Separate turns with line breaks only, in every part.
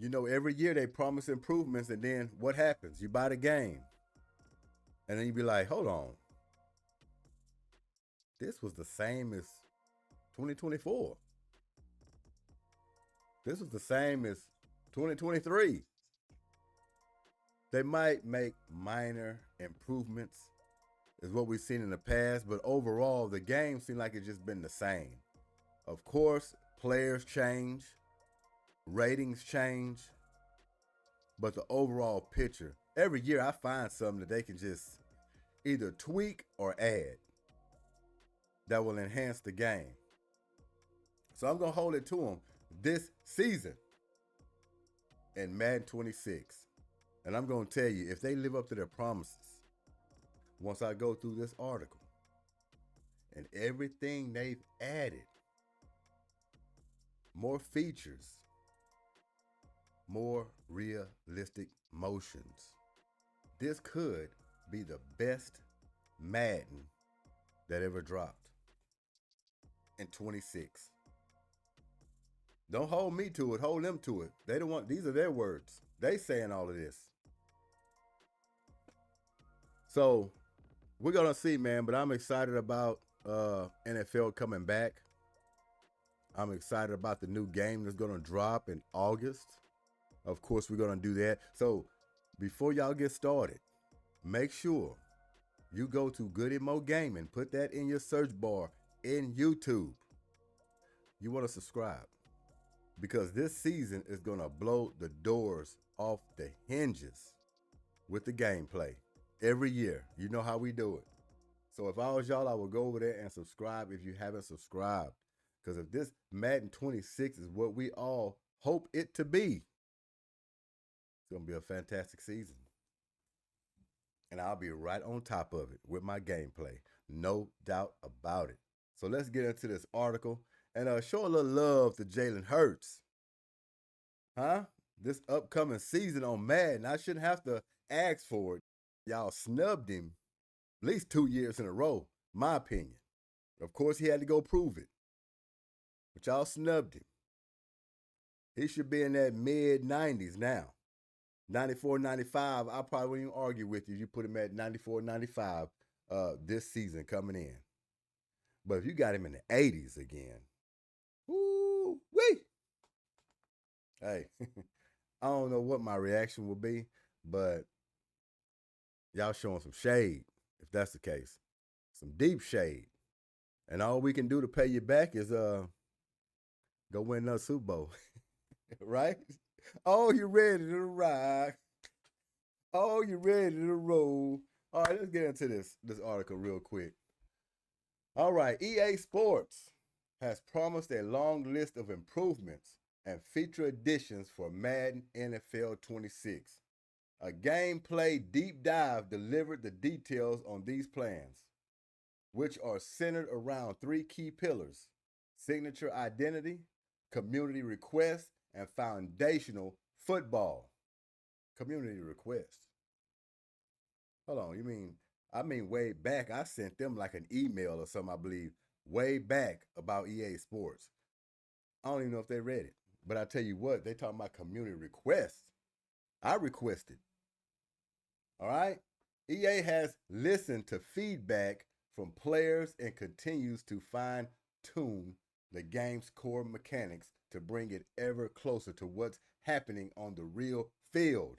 You know, every year they promise improvements, and then what happens? You buy the game, and then you be like, hold on, this was the same as 2024. This was the same as 2023. They might make minor improvements, is what we've seen in the past, but overall, the game seemed like it's just been the same. Of course, players change, ratings change, but the overall picture, every year I find something that they can just either tweak or add that will enhance the game. So I'm going to hold it to them this season in Madden 26. And I'm going to tell you, if they live up to their promises, once I go through this article and everything they've added, more features, more realistic motions, this could be the best Madden that ever dropped in 26. Don't hold me to it, hold them to it. They don't want, these are their words. They saying all of this. So we're gonna see, man, but I'm excited about NFL coming back. I'm excited about the new game that's gonna drop in August. Of course, we're gonna do that. So before y'all get started, make sure you go to Goodymo Gaming, put that in your search bar in YouTube. You want to subscribe because this season is gonna blow the doors off the hinges with the gameplay. Every year, you know how we do it. So if I was y'all, I would go over there and subscribe if you haven't subscribed. Because if this Madden 26 is what we all hope it to be, it's going to be a fantastic season. And I'll be right on top of it with my gameplay. No doubt about it. So let's get into this article and show a little love to Jalen Hurts. Huh? This upcoming season on Madden, I shouldn't have to ask for it. Y'all snubbed him at least 2 years in a row, my opinion. Of course, he had to go prove it. But y'all snubbed him. He should be in that mid-90s now. 94, 95, I probably wouldn't even argue with you. You put him at 94, 95 this season coming in. But if you got him in the 80s again, woo-wee. Hey, I don't know what my reaction will be, but y'all showing some shade, if that's the case. Some deep shade. And all we can do to pay you back is go win another Super Bowl. Right? Oh, you ready to ride. Oh, you ready to roll. All right, let's get into this article real quick. All right, EA Sports has promised a long list of improvements and feature additions for Madden NFL 26. A gameplay deep dive delivered the details on these plans, which are centered around three key pillars: signature identity, community request, and foundational football. Community request. Hold on, I mean way back. I sent them like an email or something, I believe, way back about EA Sports. I don't even know if they read it. But I tell you what, they talking about community requests. I requested. All right? EA has listened to feedback from players and continues to fine-tune the game's core mechanics to bring it ever closer to what's happening on the real field.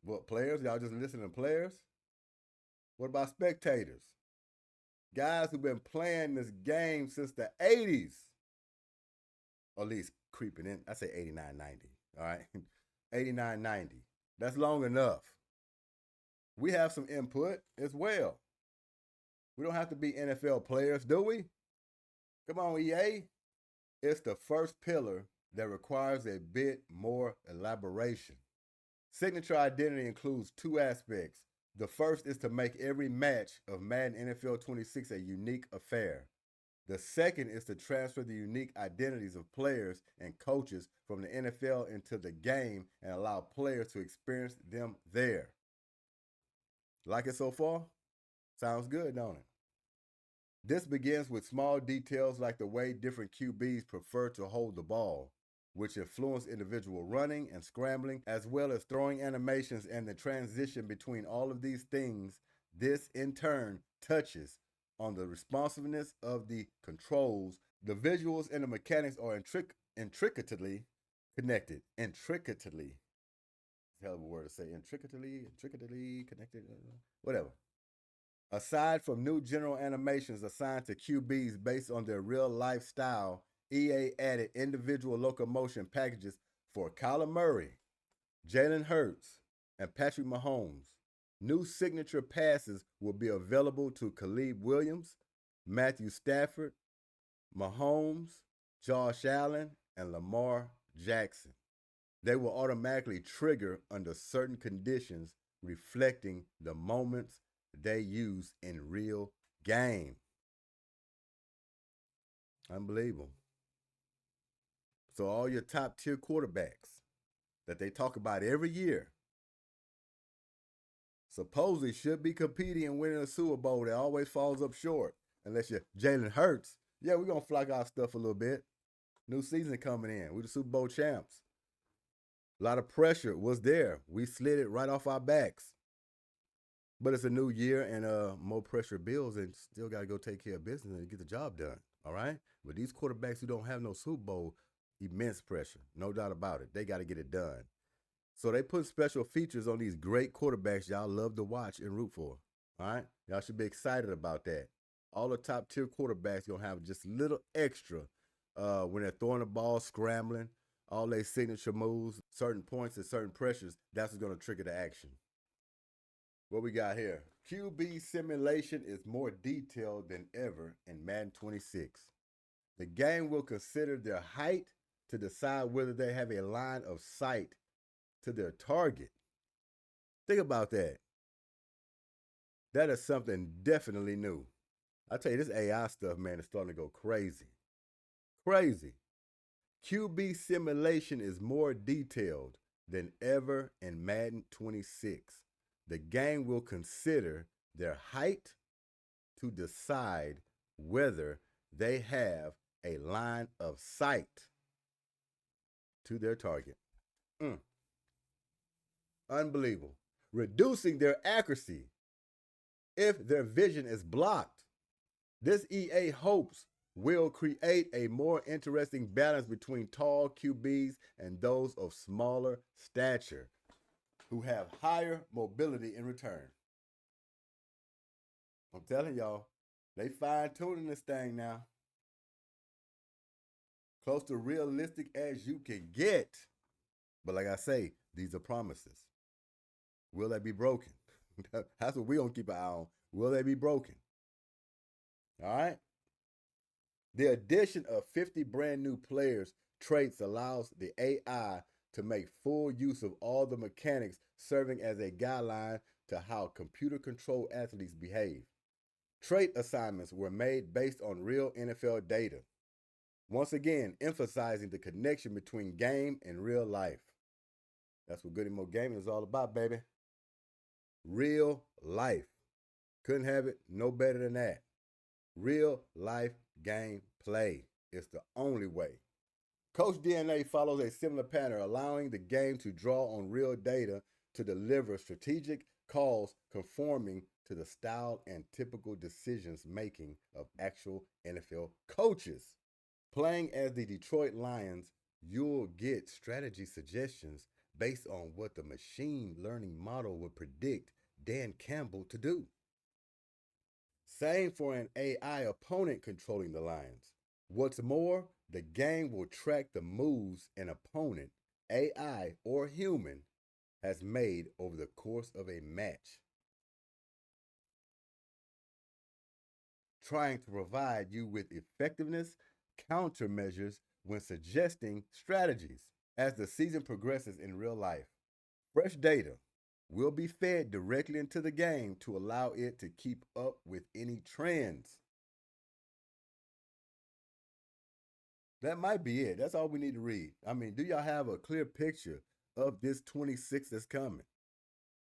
What, players? Y'all just listening to players? What about spectators? Guys who've been playing this game since the 80s. Or at least creeping in. I say 89, 90. All right? 89, 90. That's long enough. We have some input as well. We don't have to be NFL players, do we? Come on, EA. It's the first pillar that requires a bit more elaboration. Signature identity includes two aspects. The first is to make every match of Madden NFL 26 a unique affair. The second is to transfer the unique identities of players and coaches from the NFL into the game and allow players to experience them there. Like it so far? Sounds good, don't it? This begins with small details like the way different QBs prefer to hold the ball, which influence individual running and scrambling, as well as throwing animations and the transition between all of these things. This, in turn, touches on the responsiveness of the controls. The visuals and the mechanics are intricately connected. Intricately. It's a hell of a word to say. Intricately connected. Whatever. Aside from new general animations assigned to QBs based on their real life style, EA added individual locomotion packages for Kyler Murray, Jalen Hurts, and Patrick Mahomes. New signature passes will be available to Caleb Williams, Matthew Stafford, Mahomes, Josh Allen, and Lamar Jackson. They will automatically trigger under certain conditions, reflecting the moments they use in real game. Unbelievable. So all your top tier quarterbacks that they talk about every year supposedly should be competing and winning a Super Bowl that always falls up short. Unless you're Jalen Hurts. Yeah, we're going to flock our stuff a little bit. New season coming in. We're the Super Bowl champs. A lot of pressure was there. We slid it right off our backs. But it's a new year and more pressure builds, and still got to go take care of business and get the job done. All right? But these quarterbacks who don't have no Super Bowl, immense pressure. No doubt about it. They got to get it done. So they put special features on these great quarterbacks y'all love to watch and root for. All right? Y'all should be excited about that. All the top tier quarterbacks going to have just a little extra when they're throwing the ball, scrambling, all their signature moves, certain points and certain pressures. That's what's going to trigger the action. What we got here? QB simulation is more detailed than ever in Madden 26. The game will consider their height to decide whether they have a line of sight to their target. Think about that. That is something definitely new. I tell you, this AI stuff, man, is starting to go crazy. Crazy. QB simulation is more detailed than ever in Madden 26. The game will consider their height to decide whether they have a line of sight to their target. Unbelievable. Reducing their accuracy if their vision is blocked. This EA hopes will create a more interesting balance between tall QBs and those of smaller stature who have higher mobility in return. I'm telling y'all, they fine-tuning this thing now. Close to realistic as you can get. But like I say, these are promises. Will they be broken? That's what we're going to keep an eye on. Will they be broken? All right? The addition of 50 brand new players traits allows the AI to make full use of all the mechanics, serving as a guideline to how computer-controlled athletes behave. Trait assignments were made based on real NFL data, once again emphasizing the connection between game and real life. That's what Goodymo Gaming is all about, baby. Real life. Couldn't have it no better than that. Real life game play. It's the only way. Coach DNA follows a similar pattern, allowing the game to draw on real data to deliver strategic calls conforming to the style and typical decisions making of actual NFL coaches. Playing as the Detroit Lions, you'll get strategy suggestions based on what the machine learning model would predict Dan Campbell to do. Same for an AI opponent controlling the Lions. What's more, the game will track the moves an opponent, AI or human, has made over the course of a match, trying to provide you with effectiveness countermeasures when suggesting strategies. As the season progresses in real life, fresh data will be fed directly into the game to allow it to keep up with any trends. That might be it. That's all we need to read. I mean, do y'all have a clear picture of this 26 that's coming?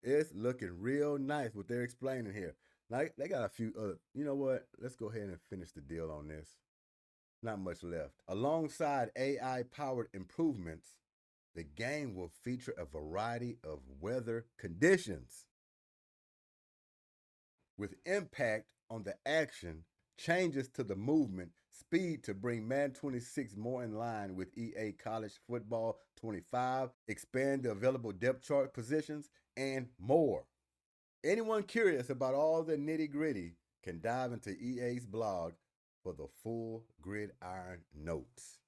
It's looking real nice what they're explaining here. Like they got a few other. You know what? Let's go ahead and finish the deal on this. Not much left. Alongside AI-powered improvements, the game will feature a variety of weather conditions with impact on the action, changes to the movement, speed to bring Madden 26 more in line with EA College Football 25, expand the available depth chart positions, and more. Anyone curious about all the nitty-gritty can dive into EA's blog for the full gridiron notes.